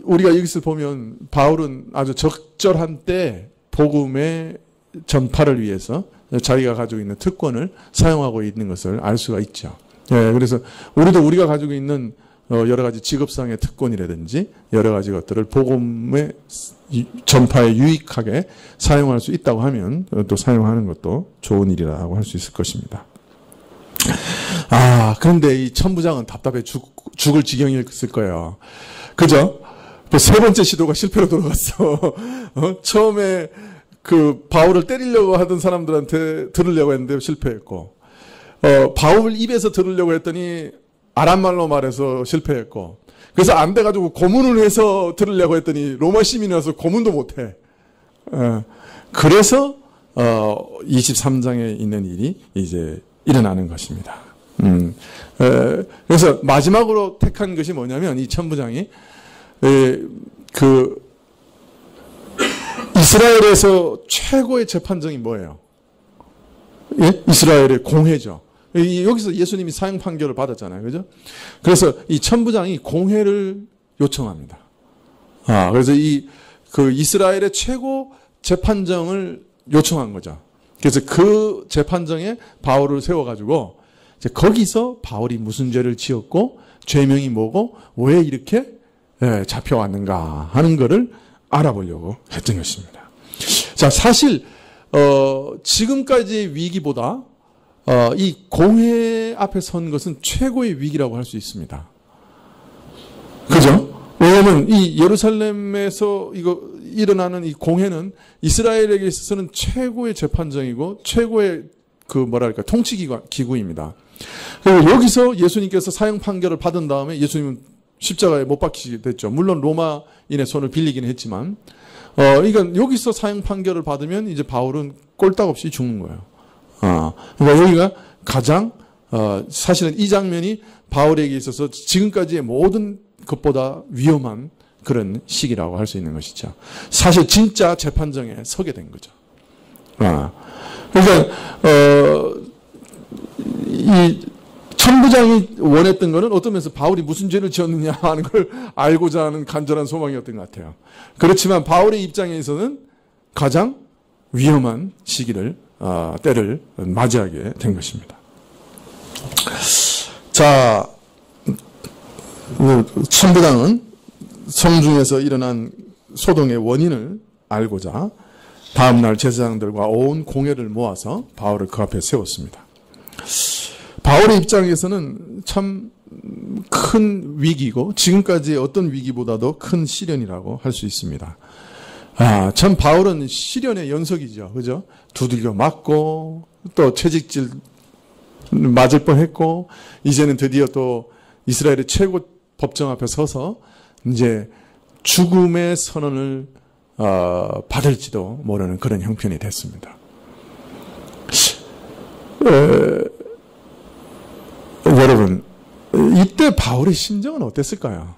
우리가 여기서 보면 바울은 아주 적절한 때 복음의 전파를 위해서 자기가 가지고 있는 특권을 사용하고 있는 것을 알 수가 있죠. 그래서 우리가 가지고 있는 여러 가지 직업상의 특권이라든지 여러 가지 것들을 복음의 전파에 유익하게 사용할 수 있다고 하면 또 사용하는 것도 좋은 일이라고 할 수 있을 것입니다. 그런데 이 천부장은 답답해 죽을 지경이었을 거예요. 그죠? 세 번째 시도가 실패로 돌아갔어. 처음에 그 바울을 때리려고 하던 사람들한테 들으려고 했는데 실패했고, 바울 입에서 들으려고 했더니 아람말로 말해서 실패했고, 그래서 안 돼가지고 고문을 해서 들으려고 했더니 로마 시민이라서 고문도 못해. 그래서 23장에 있는 일이 이제 일어나는 것입니다. 그래서 마지막으로 택한 것이 뭐냐면 이 천부장이 이스라엘에서 최고의 재판정이 뭐예요? 이스라엘의 공회죠. 여기서 예수님이 사형 판결을 받았잖아요. 그죠? 그래서 이 천부장이 공회를 요청합니다. 그래서 이스라엘의 최고 재판정을 요청한 거죠. 그래서 그 재판정에 바울을 세워가지고 이제 거기서 바울이 무슨 죄를 지었고 죄명이 뭐고 왜 이렇게 잡혀왔는가 하는 거를 알아보려고 했던 것입니다. 자, 사실 지금까지의 위기보다 이 공회 앞에 선 것은 최고의 위기라고 할 수 있습니다. 그죠? 왜냐하면 이 예루살렘에서 일어나는 이 공회는 이스라엘에게 있어서는 최고의 재판정이고 최고의 통치기구입니다. 그리고 여기서 예수님께서 사형 판결을 받은 다음에 예수님은 십자가에 못 박히게 됐죠. 물론 로마인의 손을 빌리긴 했지만, 그러니까 여기서 사형 판결을 받으면 이제 바울은 꼴딱없이 죽는 거예요. 그러니까 여기가 가장, 사실은 이 장면이 바울에게 있어서 지금까지의 모든 것보다 위험한 그런 시기라고 할 수 있는 것이죠. 사실 진짜 재판정에 서게 된 거죠. 그러니까, 이 천부장이 원했던 것은 어떤 면에서 바울이 무슨 죄를 지었느냐 하는 걸 알고자 하는 간절한 소망이었던 것 같아요. 그렇지만 바울의 입장에서는 가장 위험한 시기를, 때를 맞이하게 된 것입니다. 자, 천부장은 성중에서 일어난 소동의 원인을 알고자 다음날 제사장들과 온 공회를 모아서 바울을 그 앞에 세웠습니다. 바울의 입장에서는 참 큰 위기고 지금까지의 어떤 위기보다도 큰 시련이라고 할 수 있습니다. 참 바울은 시련의 연속이죠. 그죠? 두들겨 맞고 또 채찍질 맞을 뻔했고 이제는 드디어 또 이스라엘의 최고 법정 앞에 서서 이제 죽음의 선언을 받을지도 모르는 그런 형편이 됐습니다. 여러분, 이때 바울의 심정은 어땠을까요?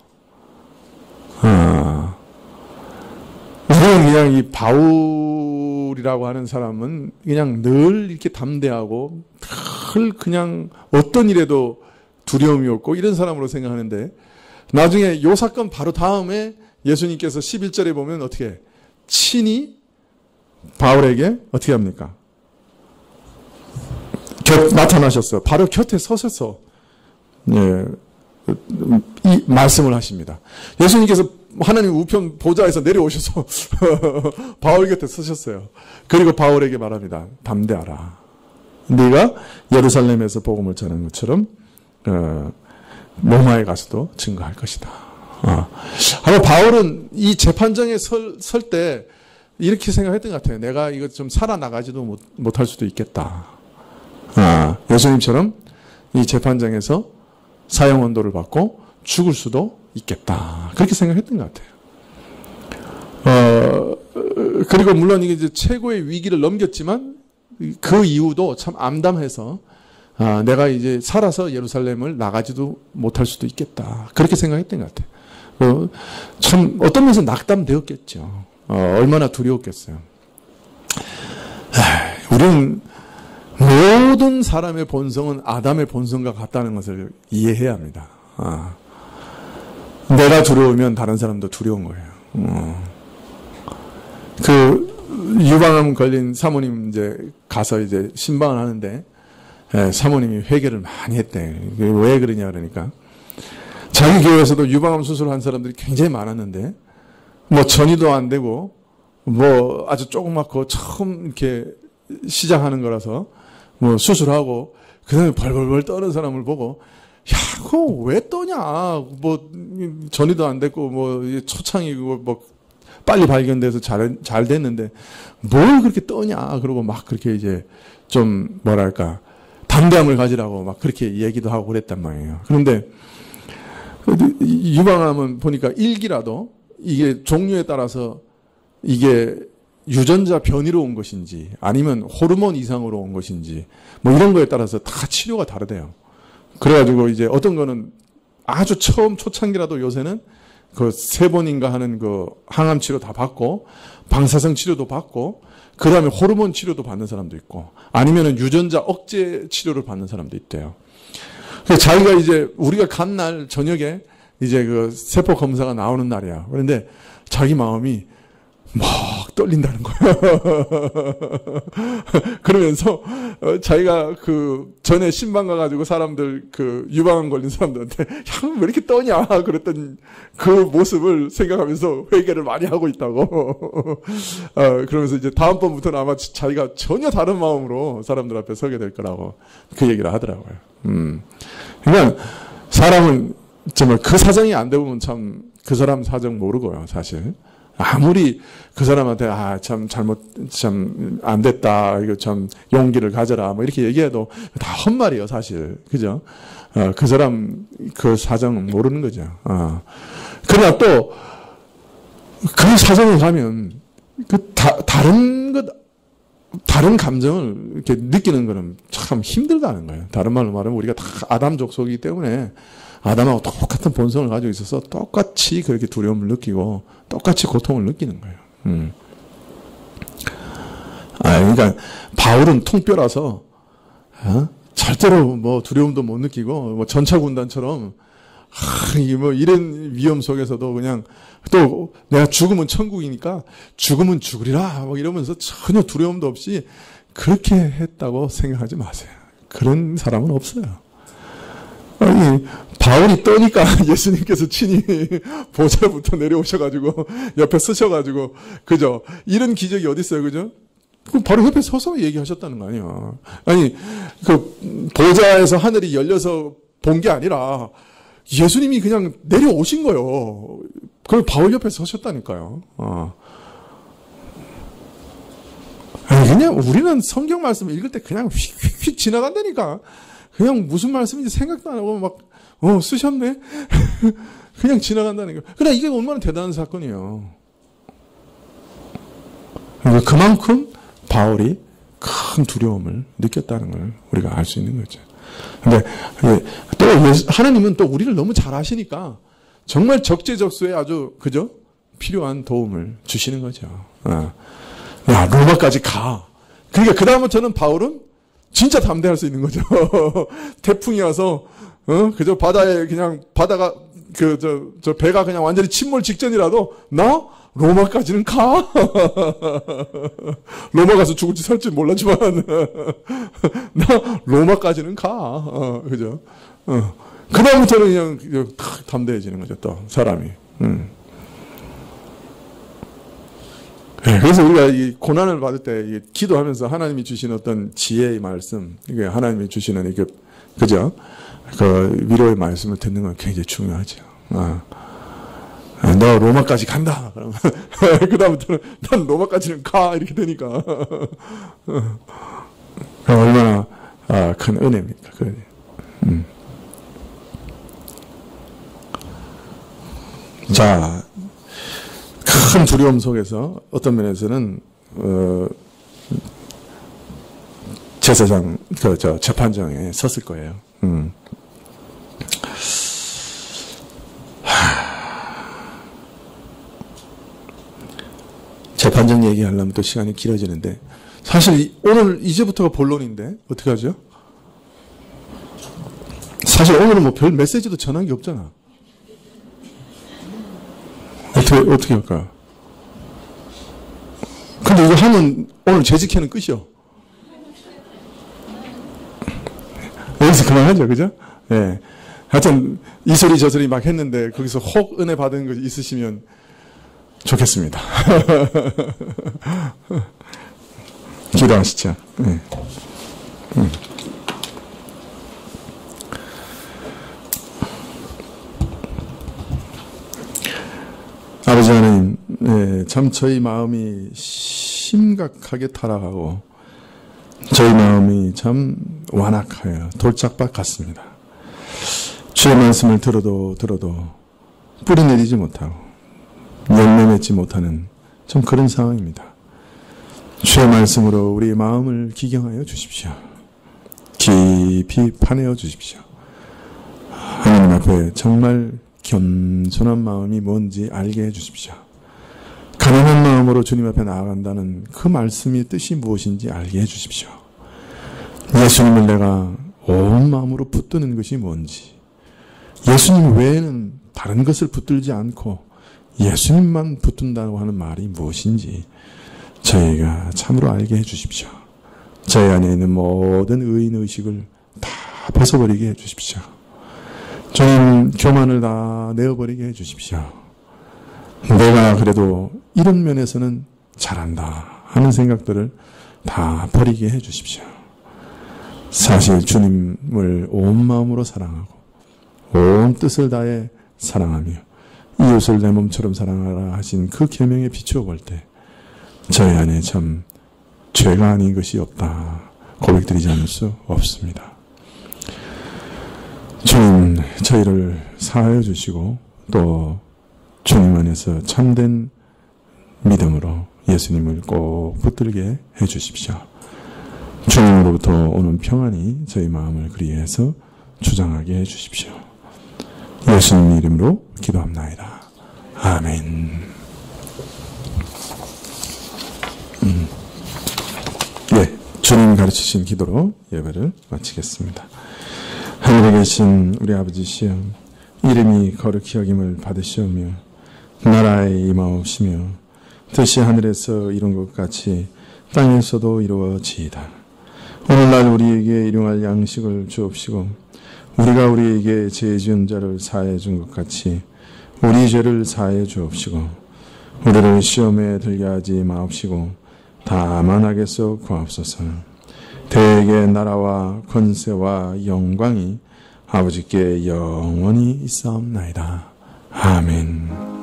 우리는 그냥 이 바울이라고 하는 사람은 그냥 늘 이렇게 담대하고 늘 그냥 어떤 일에도 두려움이 없고 이런 사람으로 생각하는데 나중에 요 사건 바로 다음에 예수님께서 11절에 보면 어떻게 친히 바울에게 어떻게 합니까? 나타나셨어요. 바로 곁에 서셔서 이 말씀을 하십니다. 예수님께서 하나님 우편 보좌에서 내려오셔서 바울 곁에 서셨어요. 그리고 바울에게 말합니다. 담대하라. 네가 예루살렘에서 복음을 전한 것처럼 로마에 가서도 증거할 것이다. 아마 바울은 이 재판정에 설 때 이렇게 생각했던 것 같아요. 내가 이거 좀 살아나가지도 못할 수도 있겠다. 예수님처럼 이 재판장에서 사형 원도를 받고 죽을 수도 있겠다. 그렇게 생각했던 것 같아요. 그리고 물론 이게 이제 최고의 위기를 넘겼지만 그 이후도 참 암담해서 내가 이제 살아서 예루살렘을 나가지도 못할 수도 있겠다. 그렇게 생각했던 것 같아요. 참 어떤 면에서 낙담되었겠죠. 얼마나 두려웠겠어요. 우리는 모든 사람의 본성은 아담의 본성과 같다는 것을 이해해야 합니다. 내가 두려우면 다른 사람도 두려운 거예요. 유방암 걸린 사모님 이제 가서 이제 신방을 하는데 사모님이 회개를 많이 했대. 왜 그러냐 그러니까 자기 교회에서도 유방암 수술한 사람들이 굉장히 많았는데 뭐 전이도 안 되고 뭐 아주 조그맣고 처음 이렇게 시작하는 거라서 뭐 수술하고 그다음에 벌벌벌 떠는 사람을 보고 야, 그거 왜 떠냐? 뭐 전이도 안 됐고 뭐 초창이고 뭐 빨리 발견돼서 잘 됐는데 뭘 그렇게 떠냐? 그러고 막 그렇게 이제 좀 뭐랄까 담대함을 가지라고 막 그렇게 얘기도 하고 그랬단 말이에요. 그런데 유방암은 보니까 일기라도 이게 종류에 따라서 이게 유전자 변이로 온 것인지 아니면 호르몬 이상으로 온 것인지 뭐 이런 거에 따라서 다 치료가 다르대요. 그래가지고 이제 어떤 거는 아주 처음 초창기라도 요새는 그 3번인가 하는 그 항암 치료 다 받고 방사성 치료도 받고 그 다음에 호르몬 치료도 받는 사람도 있고 아니면은 유전자 억제 치료를 받는 사람도 있대요. 그래서 자기가 이제 우리가 간 날 저녁에 이제 그 세포 검사가 나오는 날이야. 그런데 자기 마음이 막 막 떨린다는 거예요. 그러면서 자기가 그 전에 신방 가가지고 사람들 그 유방암 걸린 사람들한테 왜 이렇게 떠냐 그랬던 그 모습을 생각하면서 회개를 많이 하고 있다고. 그러면서 이제 다음번부터는 아마 자기가 전혀 다른 마음으로 사람들 앞에 서게 될 거라고 그 얘기를 하더라고요. 그러니까 사람은 정말 그 사정이 안 되면 참 그 사람 사정 모르고요, 사실. 아무리 그 사람한테 참 안 됐다, 이거 참 용기를 가져라, 뭐 이렇게 얘기해도 다 헛말이에요, 사실. 그죠? 그 사람 그 사정은 모르는 거죠. 그러나 또 그 사정에 가면 그 다른 감정을 이렇게 느끼는 거는 참 힘들다는 거예요. 다른 말로 말하면 우리가 다 아담 족속이기 때문에 아담하고 똑같은 본성을 가지고 있어서 똑같이 그렇게 두려움을 느끼고 똑같이 고통을 느끼는 거예요. 그러니까 바울은 통뼈라서 절대로 뭐 두려움도 못 느끼고 뭐 전차군단처럼 뭐 이런 위험 속에서도 그냥 또 내가 죽으면 천국이니까 죽으면 죽으리라 뭐 이러면서 전혀 두려움도 없이 그렇게 했다고 생각하지 마세요. 그런 사람은 없어요. 아니 바울이 떠니까 예수님께서 친히 보좌로부터 내려오셔가지고 옆에 서셔가지고 그죠? 이런 기적이 어디 있어요, 그죠? 바로 옆에 서서 얘기하셨다는 거 아니에요. 아니 그 보좌에서 하늘이 열려서 본 게 아니라 예수님이 그냥 내려오신 거예요. 그걸 바울 옆에 서셨다니까요. 아니, 그냥 우리는 성경 말씀 읽을 때 그냥 휙휙 지나간다니까. 그냥 무슨 말씀인지 생각도 안 하고 막 쓰셨네. 그냥 지나간다니까. 그러나 이게 얼마나 대단한 사건이에요. 그만큼 바울이 큰 두려움을 느꼈다는 걸 우리가 알 수 있는 거죠. 근데 또 하나님은 또 우리를 너무 잘 아시니까 정말 적재적소에 아주 그죠? 필요한 도움을 주시는 거죠. 야, 로마까지 가. 그러니까 그다음부터는 바울은 진짜 담대할 수 있는 거죠. 태풍이 와서 그저 바다에 그냥 바다가 저 배가 그냥 완전히 침몰 직전이라도 나 로마까지는 가. 로마 가서 죽을지 살지 몰랐지만 나 로마까지는 가. 그죠? 그다음부터는 그냥 탁 담대해지는 거죠. 또 사람이. 네, 그래서 우리가 이 고난을 받을 때 기도하면서 하나님이 주신 어떤 지혜의 말씀, 이게 하나님이 주시는 이게 그죠? 그 위로의 말씀을 듣는 건 굉장히 중요하죠. 너 로마까지 간다. 그러면 그다음부터는 난 로마까지는 가 이렇게 되니까 얼마나 큰 은혜입니까? 자, 큰 두려움 속에서 어떤 면에서는 제사장 재판장에 섰을 거예요. 재판장 얘기하려면 또 시간이 길어지는데 사실 오늘 이제부터가 본론인데 어떻게 하죠? 사실 오늘은 뭐 별 메시지도 전한 게 없잖아. 어떻게 할까요? 근데 이거 하면 오늘 재직회는 끝이요. 여기서 그만하죠, 그죠? 예. 네. 하여튼 이 소리 저 소리 막 했는데 거기서 혹 은혜 받은 거 있으시면 좋겠습니다. 기도하시죠. 네. 아버지 하나님, 네, 참 저희 마음이 심각하게 타락하고 저희 마음이 참 완악하여 돌짝밭 같습니다. 주의 말씀을 들어도 뿌리 내리지 못하고 열매 맺지 못하는 좀 그런 상황입니다. 주의 말씀으로 우리의 마음을 기경하여 주십시오. 깊이 파내어 주십시오. 하나님 앞에 정말 겸손한 마음이 뭔지 알게 해주십시오. 가난한 마음으로 주님 앞에 나아간다는 그 말씀의 뜻이 무엇인지 알게 해주십시오. 예수님을 내가 온 마음으로 붙드는 것이 뭔지, 예수님 외에는 다른 것을 붙들지 않고 예수님만 붙든다고 하는 말이 무엇인지 저희가 참으로 알게 해주십시오. 저희 안에 있는 모든 의인의식을 다 벗어버리게 해주십시오. 주님, 교만을 다 내어버리게 해주십시오. 내가 그래도 이런 면에서는 잘한다 하는 생각들을 다 버리게 해주십시오. 사실 주님을 온 마음으로 사랑하고 온 뜻을 다해 사랑하며 이웃을 내 몸처럼 사랑하라 하신 그 계명에 비추어 볼 때 저희 안에 참 죄가 아닌 것이 없다 고백드리지 않을 수 없습니다. 주님, 저희를 사하여 주시고 또 주님 안에서 참된 믿음으로 예수님을 꼭 붙들게 해 주십시오. 주님으로부터 오는 평안이 저희 마음을 그리해서 주장하게 해 주십시오. 예수님 이름으로 기도합나이다. 아멘. 예, 주님 가르치신 기도로 예배를 마치겠습니다. 하늘에 계신 우리 아버지시여, 이름이 거룩히 여김을 받으시오며 나라에 임하옵시며 뜻이 하늘에서 이룬 것 같이 땅에서도 이루어지이다. 오늘날 우리에게 일용할 양식을 주옵시고 우리가 우리에게 죄 지은 자를 사하여 준 것 같이 우리 죄를 사하여 주옵시고 우리를 시험에 들게 하지 마옵시고 다만 악에서 구하옵소서. 대개 나라와 권세와 영광이 아버지께 영원히 있사옵나이다. 아멘.